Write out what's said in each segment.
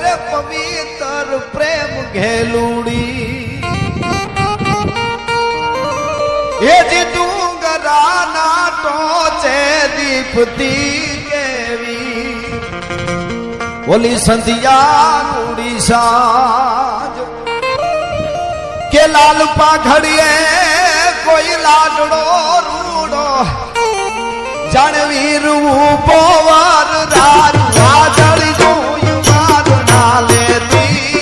અરે પવિત્ર પ્રેમ ઘેલુડી એ જી ડુંગરાના ટોચે દીપતી કેવી ઓલી સંધિયા ઉડી સાજ કે લાલ પાઘડીએ કોઈ લાડડો રૂડો જાણવીર પોવર રાજ વાદળી જોયું માર ના લેતી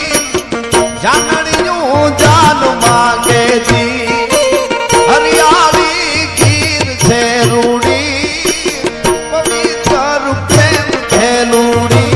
જાનણિયું જાન માગે જી હરિયાળી ગીર છે રૂડી પવિત્ર પ્રેમ ખેલુડી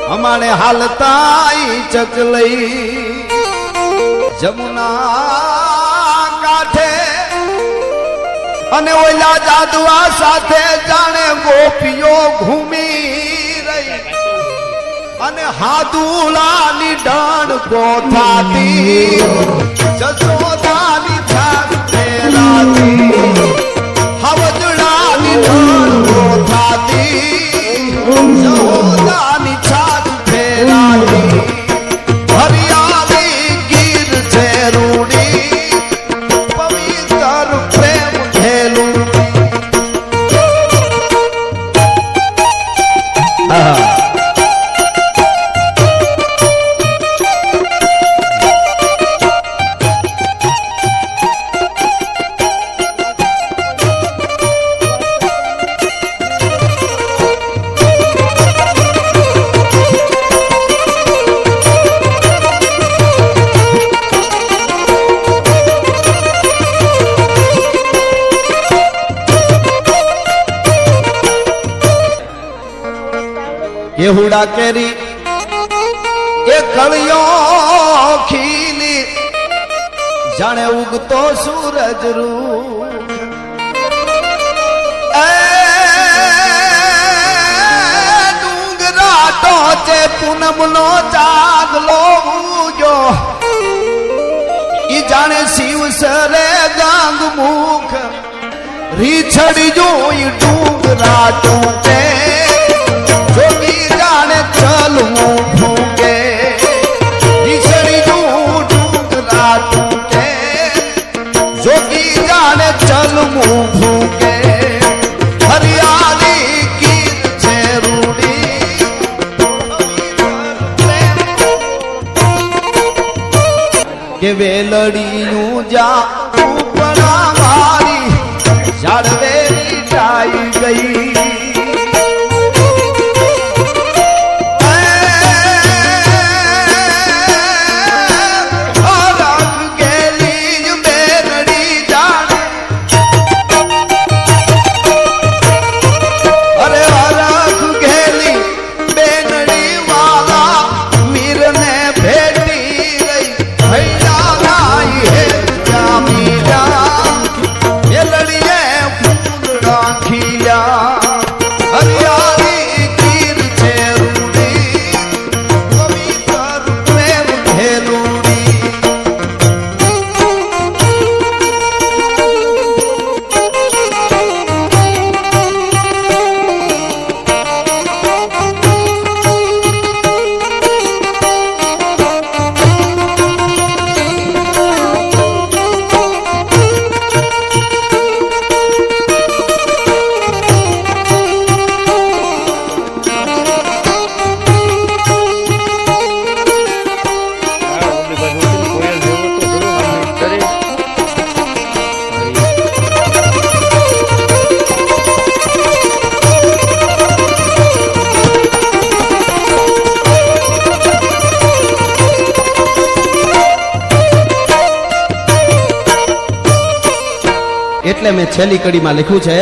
અમારે હાલતાઈ ચકલઈ જમુના કાંઠે અને ઓલા જાદવા સાથે જાણે ગોપીઓ ઘૂમી રહી અને હાદુલાની ડણ ગોથાતી જસોદાની છાગ ફેરાતી હવજડાની ડણ ગોથાતી જહોદાની છાગ ફેરાતી હરિયાળી ગીર છે રૂડી પવિત્ર પ્રેમ ખેલુડી કેહુડા કેરી એ કળિયો ખીલી જાણે ઉગતો સૂરજ રૂપ એ ડુંગરા ટોચે પૂનમનો ચાંદલો ઉગ્યો ઈ જાણે શિવ સરે ગાંગ મુખ રીછડી જોઈ ડુંગરા ટોચે જોગી જાણે ચલવું ભૂગે રીછડી જું ડુંગરા ટૂંકે જોગી જાણે ચલવું ભૂગે હરિયાળી ગીર છે રૂડી કે વેલડીયું જા ઉપરા મારી ઝાડવે ટાઈ ગઈ ભૈયા નાઈ એટલે મેં છેલ્લી કડીમાં લખ્યું છે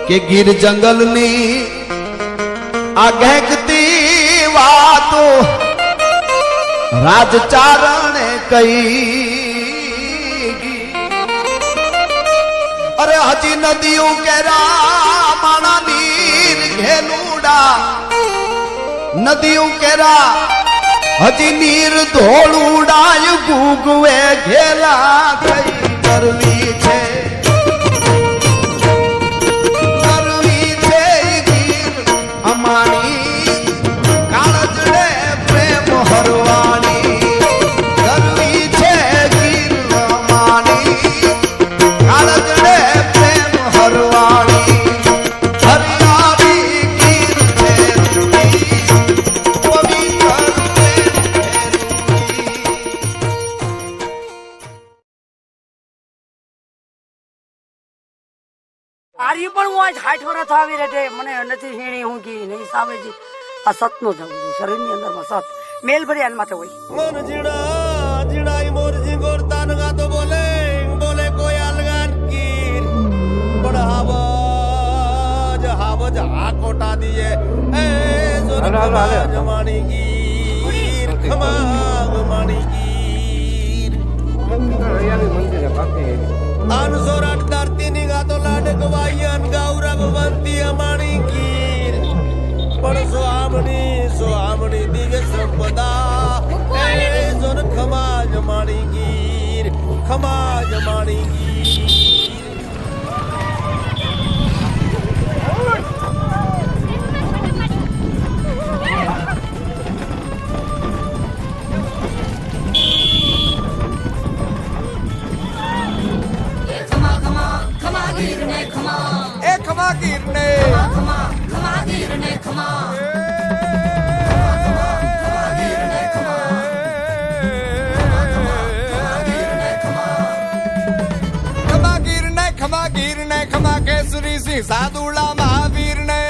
કે ગીર જંગલની આ ગહેકતી વાતો રાજચારણે કહી, અરે હજી નદીઓ કેરા માણા નીર ઘેલુડા, નદીઓ કેરા હજી નીર ધોળુડાય ગુગવે ઘેલા થઈ કરવી છે, કરવી છે ગીર અમાણી કાળજડે પ્રેમ હરવાણી, કરવી છે ગીર અમાણી કાળજડે પ્રેમ હરવાણી, હરિયાળી ગીર છે આર્યું પણ હું આજ 60 વર્ષ આવી રહે મને નથી હેણી હું કી નહીં સાવેજી આ સતનો જવું છે શરીરની અંદરમાં સત મેલ ભરી આન માથે હોય મોર જીડા જીડાઈ મોર જીંગોર તાનગા તો બોલે બોલે કોઈ અલગાન કીર પણ હાવજ હા કોટા દીએ એ જોર જમાણી ગીર ખમાગ માણી ગીર અનસોરાટ ધરતી ની ગાતો લાડક વાયન ગૌરવ વંતી અમાણી ગીર પણ સોહામણી દિવ્ય સંપદા એ જોર ખમા જમાણી ગીર ખમા જમાણી ગીર એ ખમા ગીર ને ખમા ગીર ને ખમા ખમા કેસરી સિંહ સાદુલા મહાવીર ને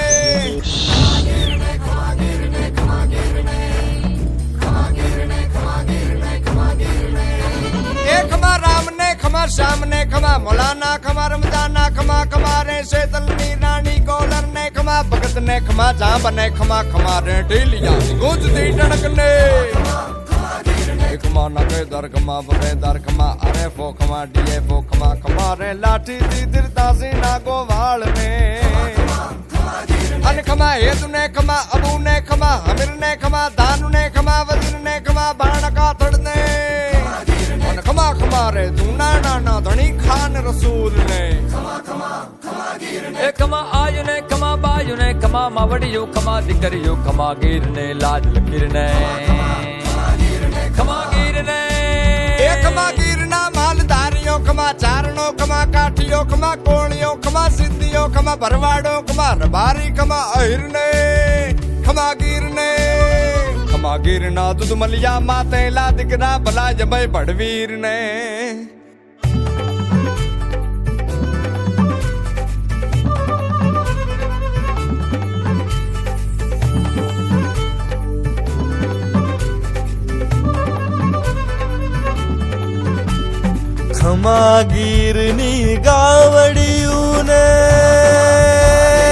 ખમા રામ ને ખમા શ્યામ ને ખમા મોલાના ખમા રમજાના ખમા ખમા રે શેતલની રાણી કોલર ને ખમા ભગત ને ખમા જાંબ ને ખમા ખમા રે ઢીલિયા ગુંજતી ટણક ને ખમા નકે દર ખમા બરે દર ખમા અરે ફો ખમા ડીએ ફો ખમા ખમા રે લાઠી તીર તાસી નાગો વાળ ને અન ખમા હેતુ ને ખમા અબુ ને ખમા હમીર ને ખમા ધાનુ ને ખમા વજીર ને ખમા બાણકા થડ ને ખમા ખમા રે જૂના નાના ધણી ખાન રસૂલ ને એ ખમા આયુ ને ખમા બાયુ ને ખમા માવડિયું ખમા દીકરીયું ખમા ગીર ને લાજ લકીર ને ખમા ગીર ને એ ખમા ગીર ના માલધારીઓ ખમા ચારણો ખમા કાઠીઓ ખમા કોળીઓ ખમા સિદ્ધિઓ ખમા ભરવાડો ખમા રબારી ખમા અહિર ને ખમા ગીર ને ખમા ગીર ના દૂધ મલિયા માતેલા દીકરા ભલા જબઈ ભડવીર ને ખમા ગીરની ગાવડિયું ને